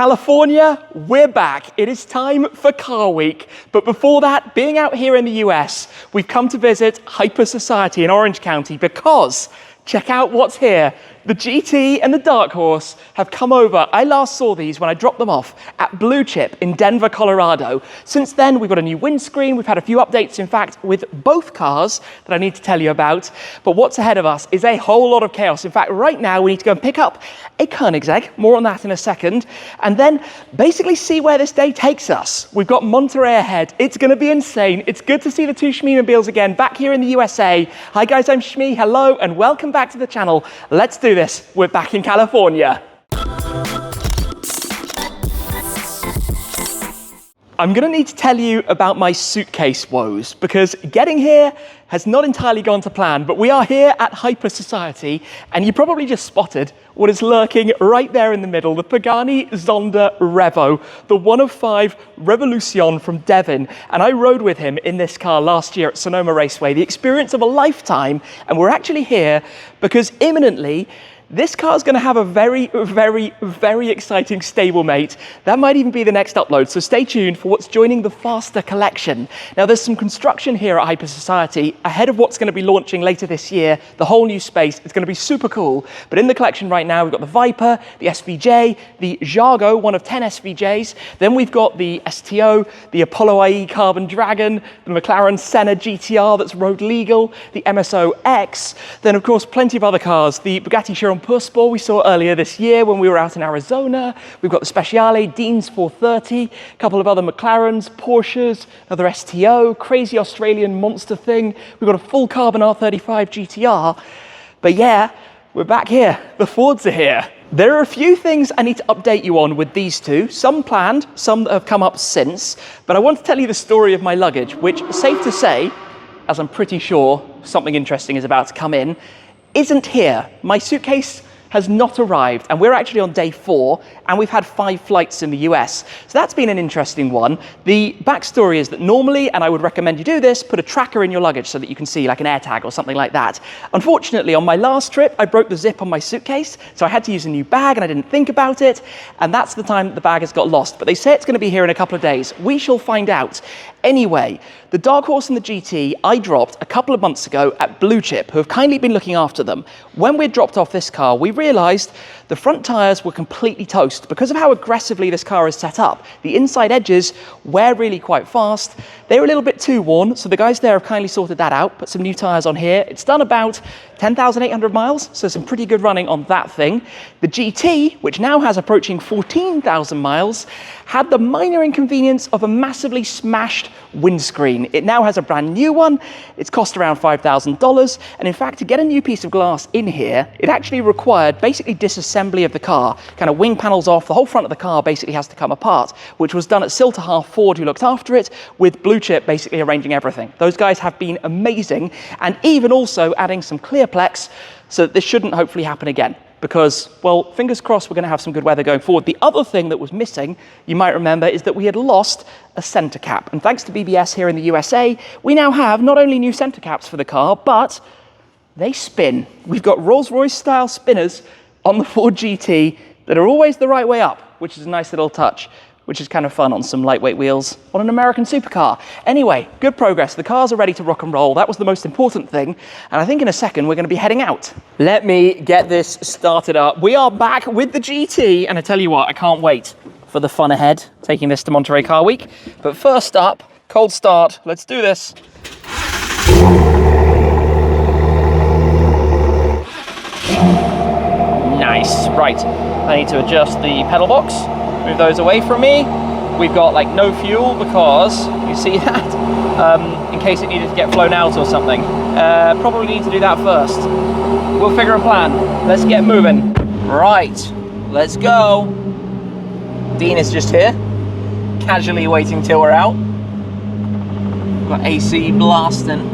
California, we're back. It is time for Car Week. But before that, being out here in the US, we've come to visit HyperSociety in Orange County because check out what's here. The GT and the Dark Horse have come over. I last saw these when I dropped them off at Blue Chip in Denver, Colorado. Since then, we've got a new windscreen. We've had a few updates, in fact, with both cars that I need to tell you about. But what's ahead of us is a whole lot of chaos. In fact, right now, we need to go and pick up a Koenigsegg. More on that in a second. And then basically see where this day takes us. We've got Monterey ahead. It's going to be insane. It's good to see the two Shmeemobiles again back here in the USA. Hi, guys. I'm Shmee. Hello, and welcome back to the channel. Let's do this. We're back in California. I'm going to need to tell you about my suitcase woes because getting here has not entirely gone to plan, but we are here at HyperSociety and you probably just spotted what is lurking right there in the middle, the Pagani Zonda Revo, the 1 of 5 Revolution from Devon. And I rode with him in this car last year at Sonoma Raceway, the experience of a lifetime. And we're actually here because imminently, this car is going to have a very, very, very exciting stablemate. That might even be the next upload, so stay tuned for what's joining the Faster collection. Now, there's some construction here at HyperSociety ahead of what's going to be launching later this year, the whole new space. It's going to be super cool. But in the collection right now, we've got the Viper, the SVJ, the Jago, 1 of 10 SVJs. Then we've got the STO, the Apollo IE Carbon Dragon, the McLaren Senna GTR that's road legal, the MSO X. Then, of course, plenty of other cars. The Bugatti Chiron Sport we saw earlier this year when we were out in Arizona. We've got the Speciale, Dean's 430, a couple of other McLarens, Porsches, another STO, crazy Australian monster thing. We've got a full carbon R35 GTR. But yeah, we're back here. The Fords are here. There are a few things I need to update you on with these two, some planned, some that have come up since, but I want to tell you the story of my luggage, which, safe to say, as I'm pretty sure something interesting is about to come in, isn't here. My suitcase has not arrived, and we're actually on day 4, and we've had 5 flights in the US. So that's been an interesting one. The backstory is that normally, and I would recommend you do this, put a tracker in your luggage so that you can see like an AirTag or something like that. Unfortunately, on my last trip, I broke the zip on my suitcase, so I had to use a new bag, and I didn't think about it, and that's the time that the bag has got lost. But they say it's going to be here in a couple of days. We shall find out. Anyway, the Dark Horse and the GT I dropped a couple of months ago at Blue Chip, who have kindly been looking after them. When we dropped off this car, we realized the front tires were completely toast because of how aggressively this car is set up. The inside edges wear really quite fast. They were a little bit too worn, so the guys there have kindly sorted that out, put some new tires on here. It's done about 10,800 miles, so some pretty good running on that thing. The GT, which now has approaching 14,000 miles, had the minor inconvenience of a massively smashed windscreen. It now has a brand new one. It's cost around $5,000. And in fact, to get a new piece of glass in here, it actually required basically disassembly of the car, kind of wing panels off. The whole front of the car basically has to come apart, which was done at Sil-TerHar Ford, who looked after it, with Blue Chip basically arranging everything. Those guys have been amazing, and even also adding some Clearplex, so that this shouldn't hopefully happen again. Because, well, fingers crossed we're going to have some good weather going forward. The other thing that was missing, you might remember, is that we had lost a center cap. And thanks to BBS here in the USA, we now have not only new center caps for the car, but they spin. We've got Rolls-Royce style spinners on the Ford GT that are always the right way up, which is a nice little touch, which is kind of fun on some lightweight wheels on an American supercar. Anyway, good progress. The cars are ready to rock and roll. That was the most important thing. And I think in a second, we're going to be heading out. Let me get this started up. We are back with the GT. And I tell you what, I can't wait for the fun ahead, taking this to Monterey Car Week. But first up, cold start. Let's do this. Nice. Right. I need to adjust the pedal box. Move those away from me. We've got like no fuel because, you see that? In case it needed to get flown out or something. Probably need to do that first. We'll figure a plan. Let's get moving. Right, let's go. Dean is just here, casually waiting till we're out. Got AC blasting.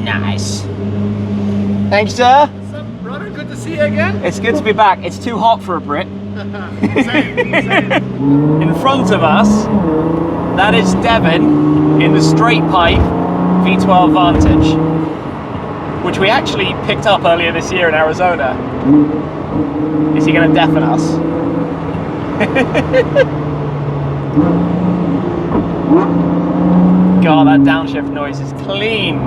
Nice. Thanks, sir. What's up, brother? Good to see you again. It's good to be back. It's too hot for a Brit. Same. In front of us, that is Devon in the straight pipe V12 Vantage, which we actually picked up earlier this year in Arizona. Is he going to deafen us? God, that downshift noise is clean.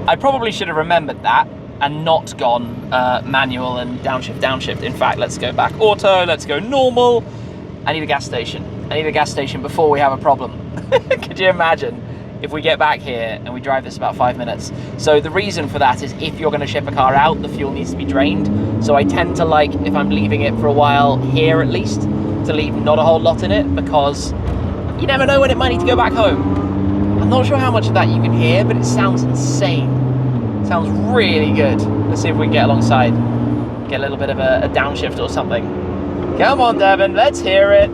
I probably should have remembered that and not gone manual and downshift. In fact, let's go back auto, let's go normal. I need a gas station. I need a gas station before we have a problem. Could you imagine if we get back here and we drive this about 5 minutes? So the reason for that is if you're going to ship a car out, the fuel needs to be drained. So I tend to like, if I'm leaving it for a while here at least, to leave not a whole lot in it, because you never know when it might need to go back home. I'm not sure how much of that you can hear, but it sounds insane. It sounds really good. Let's see if we can get alongside, get a little bit of a downshift or something. Come on, Devon, let's hear it.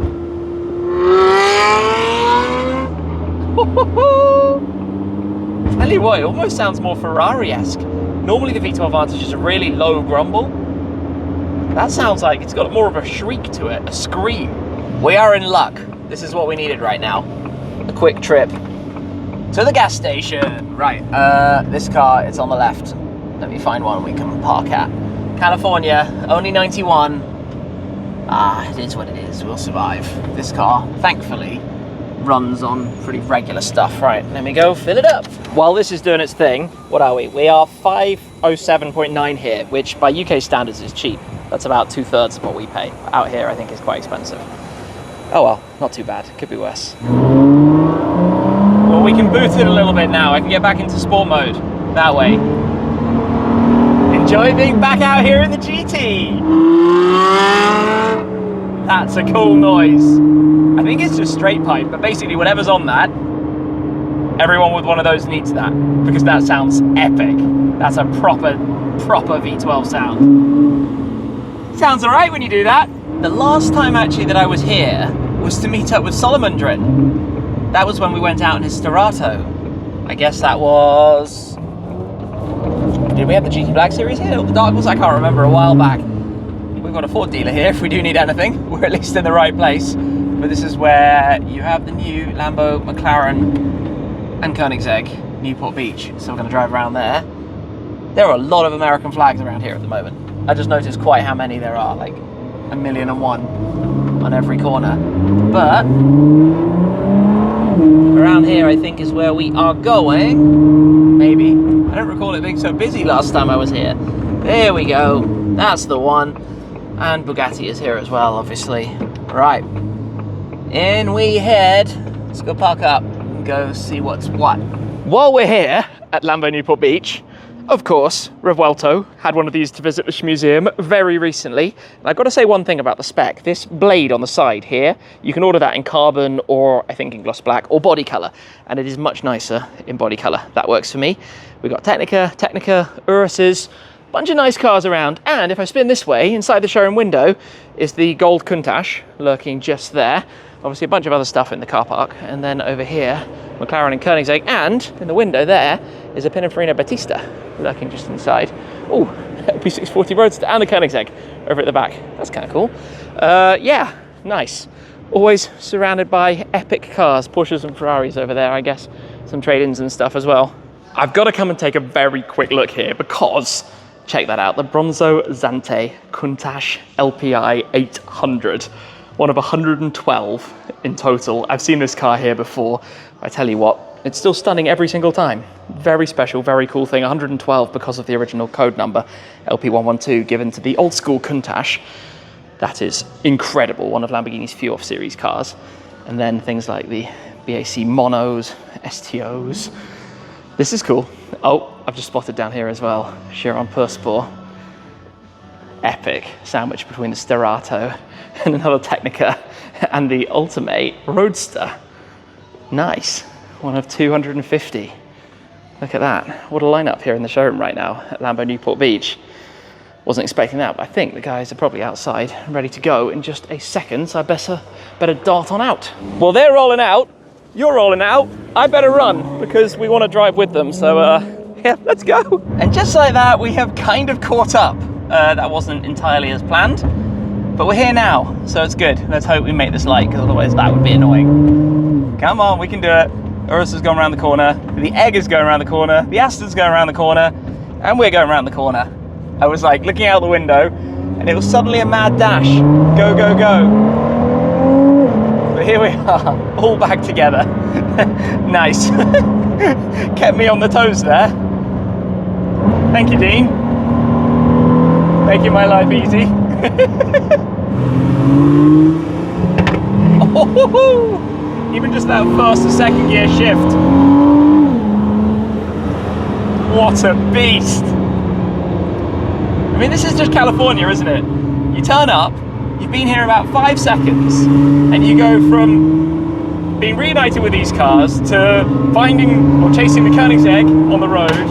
Tell you what, it almost sounds more Ferrari-esque. Normally the V12 Vantage is a really low grumble. That sounds like it's got more of a shriek to it, a scream. We are in luck. This is what we needed right now. A quick trip to the gas station. Right, this car, it's on the left. Let me find one we can park at. California, only 91. It is what it is, we'll survive. This car, thankfully, runs on pretty regular stuff. Right, let me go fill it up. While this is doing its thing, what are we? We are 507.9 here, which by UK standards is cheap. That's about 2/3 of what we pay. Out here, I think is quite expensive. Oh well, not too bad, could be worse. Well, we can boost it a little bit now. I can get back into sport mode that way. Enjoy being back out here in the GT. That's a cool noise. I think it's just straight pipe, but basically whatever's on that, everyone with one of those needs that, because that sounds epic. That's a proper V12 sound. Sounds all right when you do that. The last time actually that I was here was to meet up with Solomondrin. That was when we went out in his Sterato. I guess that was... Did we have the GT Black Series here? Or the Dark Horse? I can't remember, a while back. We've got a Ford dealer here if we do need anything. We're at least in the right place. But this is where you have the new Lambo, McLaren and Koenigsegg, Newport Beach. So we're going to drive around there. There are a lot of American flags around here at the moment. I just noticed quite how many there are, like 1,000,001 on every corner. But around here I think is where we are going. Maybe. I don't recall it being so busy last time I was here. There we go. That's the one. And Bugatti is here as well, obviously. Right. In we head. Let's go park up and go see what's what. While we're here at Lambo Newport Beach, of course, Revuelto had one of these to visit the Shmuseum very recently. And I've got to say one thing about the spec. This blade on the side here, you can order that in carbon or I think in gloss black or body colour. And it is much nicer in body colour. That works for me. We've got Technica, Uruses, bunch of nice cars around. And if I spin this way, inside the showroom window is the gold Countach lurking just there. Obviously a bunch of other stuff in the car park. And then over here, McLaren and Koenigsegg. And in the window there is a Pininfarina Battista lurking just inside. Oh, P640 Roadster and the Koenigsegg over at the back. That's kind of cool. Yeah, nice. Always surrounded by epic cars, Porsches and Ferraris over there, I guess. Some trade-ins and stuff as well. I've got to come and take a very quick look here because, check that out, the Bronzo Zante Countach LPI 800. One of 112 in total. I've seen this car here before. I tell you what, it's still stunning every single time. Very special, very cool thing. 112 because of the original code number, LP112, given to the old school Countach. That is incredible. One of Lamborghini's few off-series cars. And then things like the BAC Monos, STOs. This is cool. Oh, I've just spotted down here as well, Chiron Persport. Epic sandwich between the Sterato and another Technica and the Ultimate Roadster. Nice. One of 250. Look at that. What a lineup here in the showroom right now at Lambo Newport Beach. Wasn't expecting that, but I think the guys are probably outside ready to go in just a second, so I better dart on out. Well, they're rolling out. You're rolling out. I better run because we want to drive with them. So yeah, let's go. And just like that, we have kind of caught up. That wasn't entirely as planned, but we're here now, so it's good. Let's hope we make this light, because otherwise that would be annoying. Come on, we can do it. Urus is going around the corner, the Egg is going around the corner, the Aston's going around the corner, and we're going around the corner. I was like looking out the window, and it was suddenly a mad dash. Go, go, go. But here we are, all back together. Nice. Kept me on the toes there. Thank you, Dean. Making my life easy. Oh, even just that first to second gear shift. What a beast. I mean, this is just California, isn't it? You turn up, you've been here about 5 seconds, and you go from being reunited with these cars to finding or chasing the Koenigsegg on the road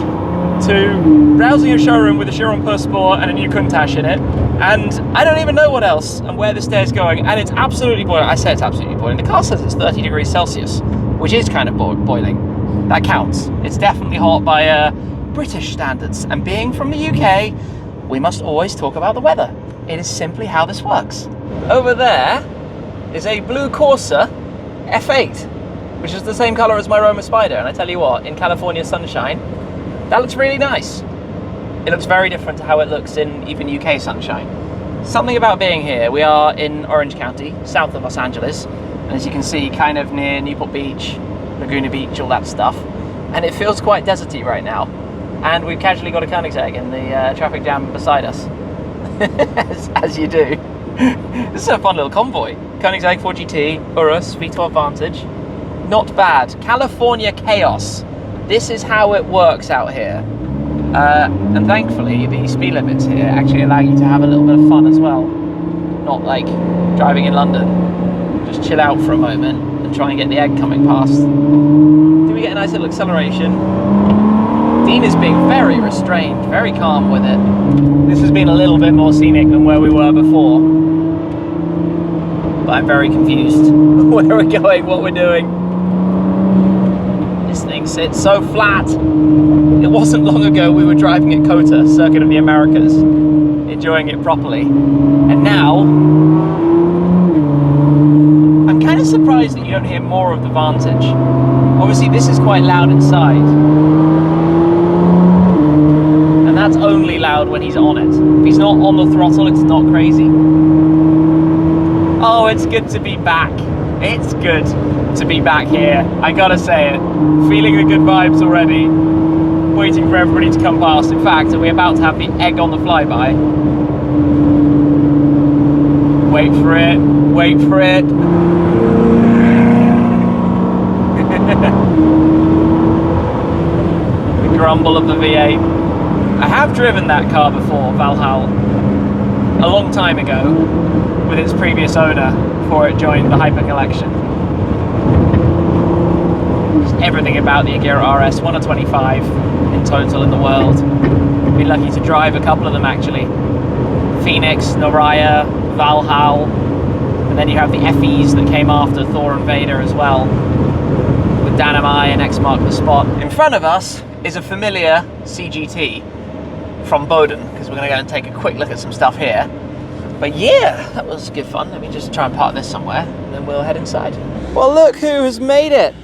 to browsing a showroom with a Chiron Per Sport and a new Countach in it, and I don't even know what else and where this day is going, and it's absolutely boiling. I say it's absolutely boiling. The car says it's 30 degrees Celsius, which is kind of boiling. That counts. It's definitely hot by British standards, and being from the UK, we must always talk about the weather. It is simply how this works. Over there is a blue Corsa F8, which is the same color as my Roma Spider, and I tell you what, in California sunshine, that looks really nice. It looks very different to how it looks in even UK sunshine. Something about being here. We are in Orange County, south of Los Angeles, and as you can see, kind of near Newport Beach, Laguna Beach, all that stuff, and it feels quite deserty right now. And we've casually got a Koenigsegg in the traffic jam beside us, as you do. This is a fun little convoy. Koenigsegg 4GT, Urus, V12 Vantage. Not bad. California chaos. This is how it works out here. And thankfully, the speed limits here actually allow you to have a little bit of fun as well. Not like driving in London. Just chill out for a moment and try and get the Egg coming past. Do we get a nice little acceleration? Dean is being very restrained, very calm with it. This has been a little bit more scenic than where we were before. But I'm very confused where we're going, what we're doing. This thing sits so flat. It wasn't long ago we were driving at COTA, Circuit of the Americas, enjoying it properly. And now, I'm kind of surprised that you don't hear more of the Vantage. Obviously this is quite loud inside. That's only loud when he's on it. If he's not on the throttle, it's not crazy. Oh, it's good to be back. It's good to be back here. I gotta say it. Feeling the good vibes already. Waiting for everybody to come past. In fact, are we about to have the Egg on the flyby? Wait for it. Wait for it. The grumble of the V8. I have driven that car before, Valhalla, a long time ago with its previous owner before it joined the Hyper collection. Just everything about the Agera RS, 1 of 25 in total in the world. Been lucky to drive a couple of them actually. Phoenix, Noraya, Valhalla, and then you have the FEs that came after Thor and Vader as well, with Dynamai and X Mark the Spot. In front of us is a familiar CGT from Boden, because we're going to go and take a quick look at some stuff here. But yeah, that was good fun. Let me just try and park this somewhere, and then we'll head inside. Well, look who has made it.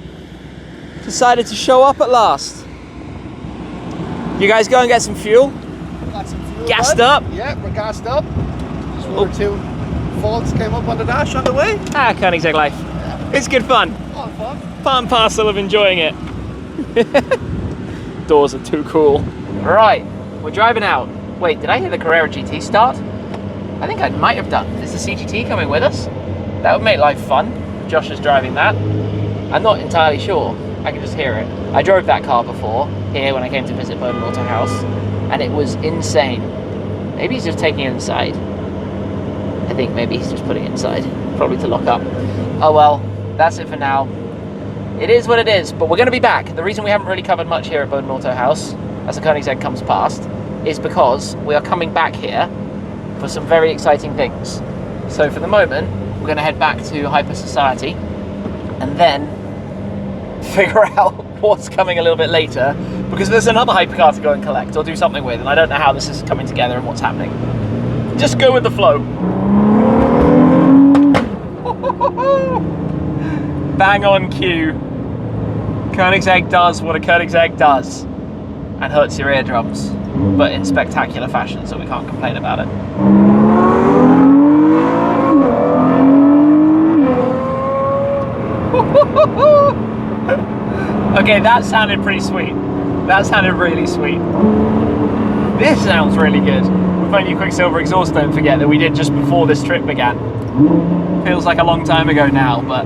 Decided to show up at last. You guys go and get some fuel? Got some fuel. Gassed up? Yeah, we're gassed up. Just one or two faults came up on the dash on the way. Ah, Koenigsegg life. Yeah. It's good fun. Oh, fun. Part and parcel of enjoying it. Doors are too cool. Right. We're driving out. Wait, did I hear the Carrera GT start? I think I might have done. Is the CGT coming with us? That would make life fun. Josh is driving that. I'm not entirely sure. I can just hear it. I drove that car before, here when I came to visit Boden Autohaus, and it was insane. Maybe he's just taking it inside. I think maybe he's just putting it inside. Probably to lock up. Oh well, that's it for now. It is what it is, but we're going to be back. The reason we haven't really covered much here at Boden Autohaus, as the Koenigsegg comes past, is because we are coming back here for some very exciting things. So for the moment, we're going to head back to HyperSociety and then figure out what's coming a little bit later, because there's another hypercar to go and collect or do something with, and I don't know how this is coming together and what's happening. Just go with the flow. Bang on cue. Koenigsegg does what a Koenigsegg does and hurts your eardrums, but in spectacular fashion, so we can't complain about it. Okay, that sounded pretty sweet. That sounded really sweet. This sounds really good. With my new Quicksilver exhaust, don't forget, that we did just before this trip began. Feels like a long time ago now, but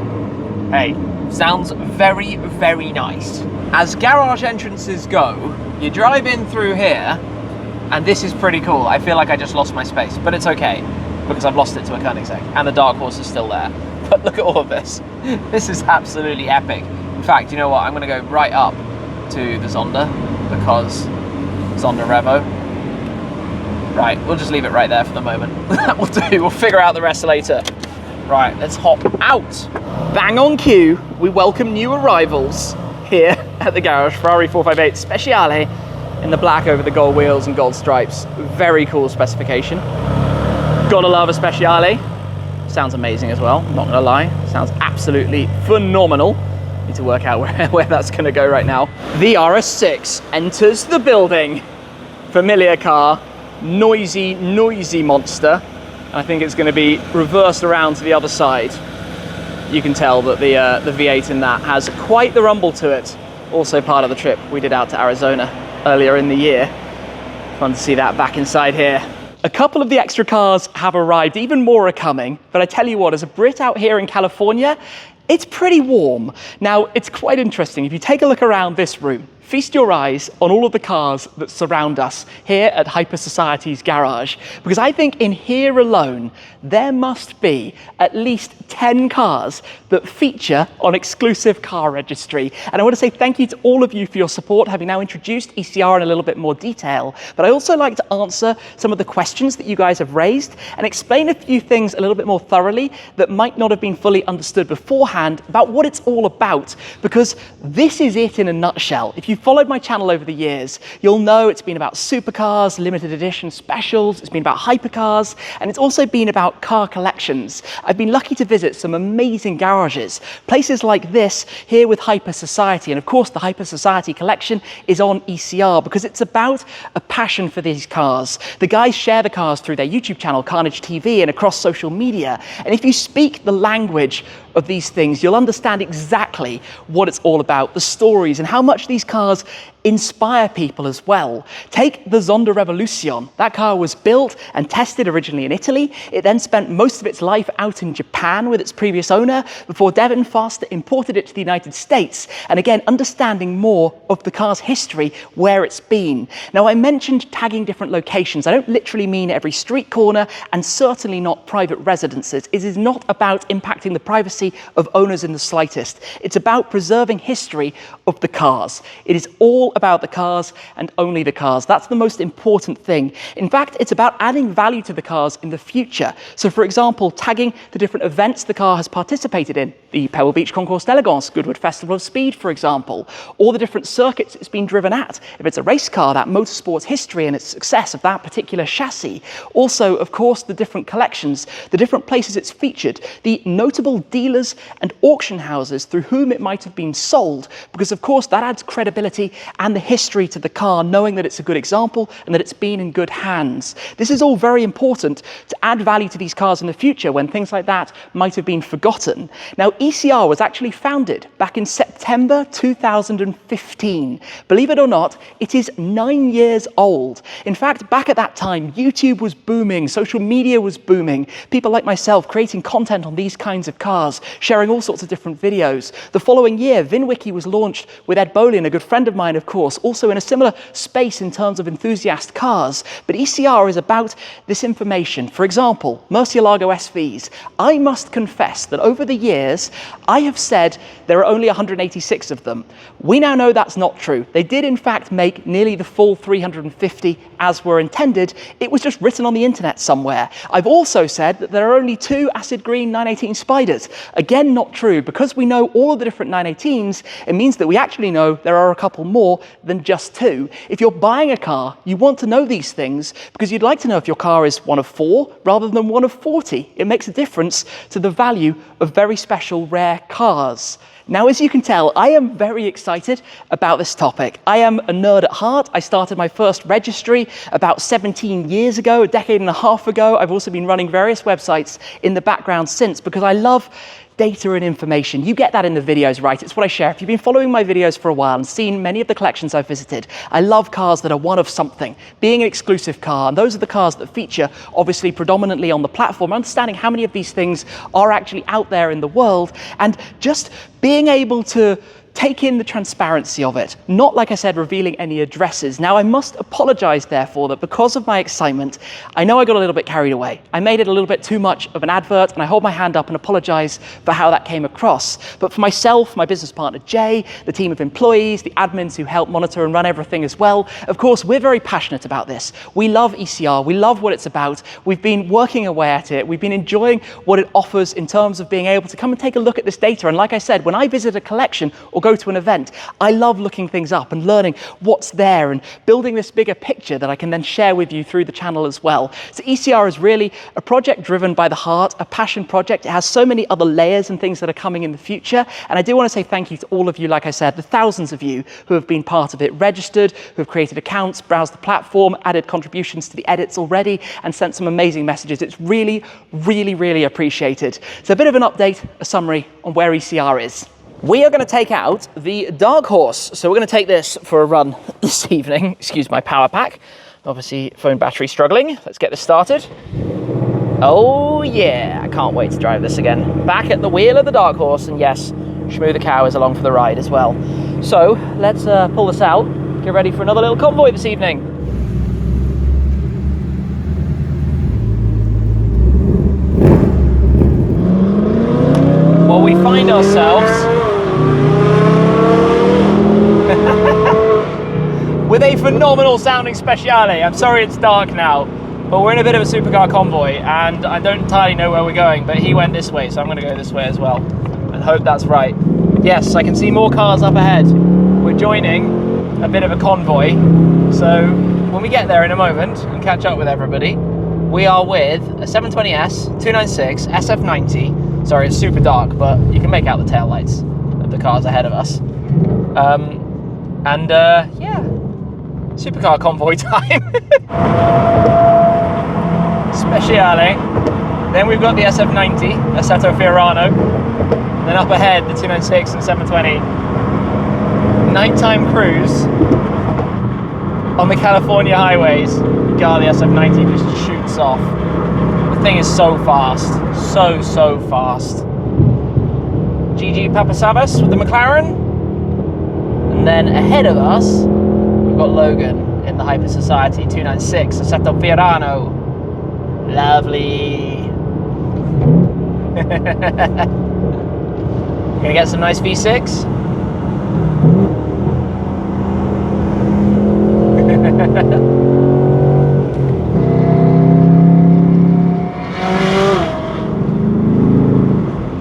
hey, sounds very, very nice. As garage entrances go, you drive in through here, and this is pretty cool. I feel like I just lost my space, but it's okay, because I've lost it to a Koenigsegg, and the Dark Horse is still there. But look at all of this. This is absolutely epic. In fact, you know what? I'm gonna go right up to the Zonda, because Zonda Revo. Right, we'll just leave it right there for the moment. That will do, we'll figure out the rest later. Right, let's hop out. Bang on cue, we welcome new arrivals here at the garage. Ferrari 458 Speciale in the black over the gold wheels and gold stripes. Very cool specification. Gotta love a Speciale. Sounds amazing as well, not gonna lie. Sounds absolutely phenomenal. Need to work out where that's gonna go right now. The RS6 enters the building. Familiar car, noisy, noisy monster. I think it's gonna be reversed around to the other side. You can tell that the V8 in that has quite the rumble to it. Also part of the trip we did out to Arizona earlier in the year. Fun to see that back inside here. A couple of the extra cars have arrived, even more are coming, but I tell you what, as a Brit out here in California, it's pretty warm. Now, it's quite interesting. If you take a look around this room, feast your eyes on all of the cars that surround us here at HyperSociety's garage, because I think in here alone, there must be at least 10 cars that feature on exclusive car registry. And I want to say thank you to all of you for your support, having now introduced ECR in a little bit more detail. But I also like to answer some of the questions that you guys have raised and explain a few things a little bit more thoroughly that might not have been fully understood beforehand about what it's all about, because this is it in a nutshell. If you followed my channel over the years, you'll know it's been about supercars, limited edition specials, it's been about hypercars, and it's also been about car collections. I've been lucky to visit some amazing garages, places like this here with HyperSociety, and of course the HyperSociety collection is on ECR because it's about a passion for these cars. The guys share the cars through their YouTube channel, Carnage TV, and across social media, and if you speak the language of these things, you'll understand exactly what it's all about, the stories, and how much these cars inspire people as well. Take the Zonda Revolution. That car was built and tested originally in Italy. It then spent most of its life out in Japan with its previous owner before Devon Foster imported it to the United States. And again, understanding more of the car's history, where it's been. Now, I mentioned tagging different locations. I don't literally mean every street corner, and certainly not private residences. It is not about impacting the privacy of owners in the slightest. It's about preserving history of the cars. It is all about the cars and only the cars. That's the most important thing. In fact, it's about adding value to the cars in the future. So for example, tagging the different events the car has participated in, the Pebble Beach Concours d'Elegance, Goodwood Festival of Speed, for example, or the different circuits it's been driven at. If it's a race car, that motorsports history and its success of that particular chassis. Also, of course, the different collections, the different places it's featured, the notable dealers and auction houses through whom it might have been sold, because of course that adds credibility and the history to the car, knowing that it's a good example and that it's been in good hands. This is all very important to add value to these cars in the future when things like that might have been forgotten. Now, ECR was actually founded back in September 2015. Believe it or not, it is 9 years old. In fact, back at that time, YouTube was booming, social media was booming, people like myself creating content on these kinds of cars, sharing all sorts of different videos. The following year, VinWiki was launched with Ed Bolin, a good friend of mine, of course, also in a similar space in terms of enthusiast cars. But ECR is about this information. For example, Murcielago SVs. I must confess that over the years, I have said there are only 186 of them. We now know that's not true. They did in fact make nearly the full 350 as were intended. It was just written on the internet somewhere. I've also said that there are only 2 acid green 918 Spiders. Again, not true. Because we know all of the different 918s, it means that we actually know there are a couple more than just 2. If you're buying a car, you want to know these things because you'd like to know if your car is one of 4 rather than one of 40. It makes a difference to the value of very special, rare cars. Now, as you can tell, I am very excited about this topic. I am a nerd at heart. I started my first registry about 17 years ago, a decade and a half ago. I've also been running various websites in the background since because I love data and information. You get that in the videos, right? It's what I share. If you've been following my videos for a while and seen many of the collections I've visited, I love cars that are one of something, being an exclusive car. And those are the cars that feature obviously predominantly on the platform, understanding how many of these things are actually out there in the world, and just being able to take in the transparency of it, not, like I said, revealing any addresses. Now, I must apologize, therefore, that because of my excitement, I know I got a little bit carried away. I made it a little bit too much of an advert, and I hold my hand up and apologize for how that came across. But for myself, my business partner, Jay, the team of employees, the admins who help monitor and run everything as well, of course, we're very passionate about this. We love ECR. We love what it's about. We've been working away at it. We've been enjoying what it offers in terms of being able to come and take a look at this data. And like I said, when I visit a collection or go to an event, I love looking things up and learning what's there and building this bigger picture that I can then share with you through the channel as well. So ECR is really a project driven by the heart, a passion project. It has so many other layers and things that are coming in the future. And I do want to say thank you to all of you, like I said, the thousands of you who have been part of it, registered, who have created accounts, browsed the platform, added contributions to the edits already, and sent some amazing messages. It's really, really, really appreciated. So a bit of an update, a summary on where ECR is. We are going to take out the Dark Horse. So we're going to take this for a run this evening. Excuse my power pack. Obviously, phone battery struggling. Let's get this started. Oh yeah, I can't wait to drive this again. Back at the wheel of the Dark Horse, and yes, Shmoo the cow is along for the ride as well. So let's pull this out, get ready for another little convoy this evening. Well, we find ourselves with a phenomenal sounding Speciale. I'm sorry it's dark now, but we're in a bit of a supercar convoy and I don't entirely know where we're going, but he went this way, so I'm going to go this way as well and hope that's right. Yes, I can see more cars up ahead. We're joining a bit of a convoy, so when we get there in a moment and catch up with everybody, we are with a 720S, 296, SF90. Sorry, it's super dark, but you can make out the taillights of the cars ahead of us. Yeah, supercar convoy time. Speciale. Then we've got the SF90, Assetto Fiorano. Then up ahead, the 296 and 720. Nighttime cruise on the California highways. God, the SF90 just shoots off. The thing is so fast, so fast. GG Papasavas with the McLaren. And then ahead of us, we've got Logan in the HyperSociety 296, Assetto Fiorano. Lovely. Gonna get some nice V6.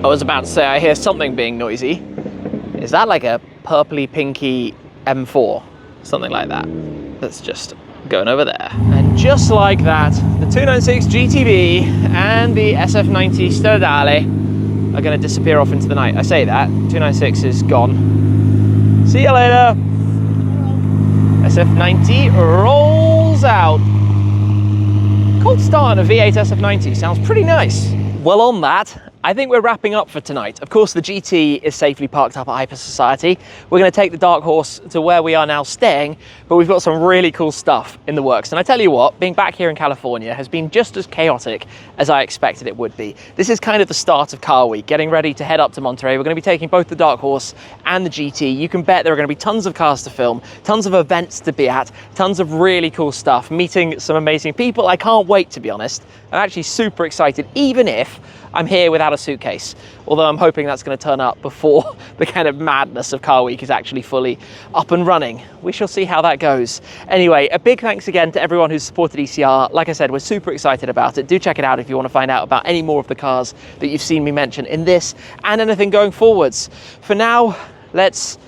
I was about to say, I hear something being noisy. Is that like a purpley pinky M4? Something like that. That's just going over there. And just like that, the 296 GTB and the SF90 Stradale are going to disappear off into the night. I say that, 296 is gone. See you later. SF90 rolls out. Cold start on a V8 SF90, sounds pretty nice. Well, on that, I think we're wrapping up for tonight. Of course, the GT is safely parked up at HyperSociety. We're going to take the Dark Horse to where we are now staying, but we've got some really cool stuff in the works. And I tell you what, being back here in California has been just as chaotic as I expected it would be. This is kind of the start of Car Week, getting ready to head up to Monterey. We're going to be taking both the Dark Horse and the GT. You can bet there are going to be tons of cars to film, tons of events to be at, tons of really cool stuff, meeting some amazing people. I can't wait, to be honest. I'm actually super excited, even if I'm here without a suitcase, although I'm hoping that's going to turn up before the kind of madness of Car Week is actually fully up and running. We shall see how that goes. Anyway, a big thanks again to everyone who's supported ECR. Like I said, we're super excited about it. Do check it out if you want to find out about any more of the cars that you've seen me mention in this and anything going forwards. For now, let's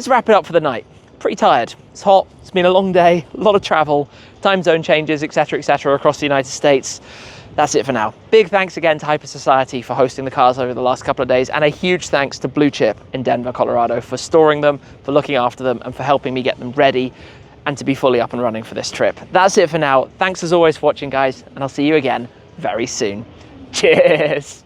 wrap it up for the night. Pretty tired. It's hot. It's been a long day, a lot of travel, time zone changes, etc., across the United States. that's it for now. Big thanks again to HyperSociety for hosting the cars over the last couple of days, and a huge thanks to Blue Chip in Denver, Colorado for storing them, for looking after them, and for helping me get them ready and to be fully up and running for this trip. That's it for now. Thanks as always for watching, guys, and I'll see you again very soon. Cheers.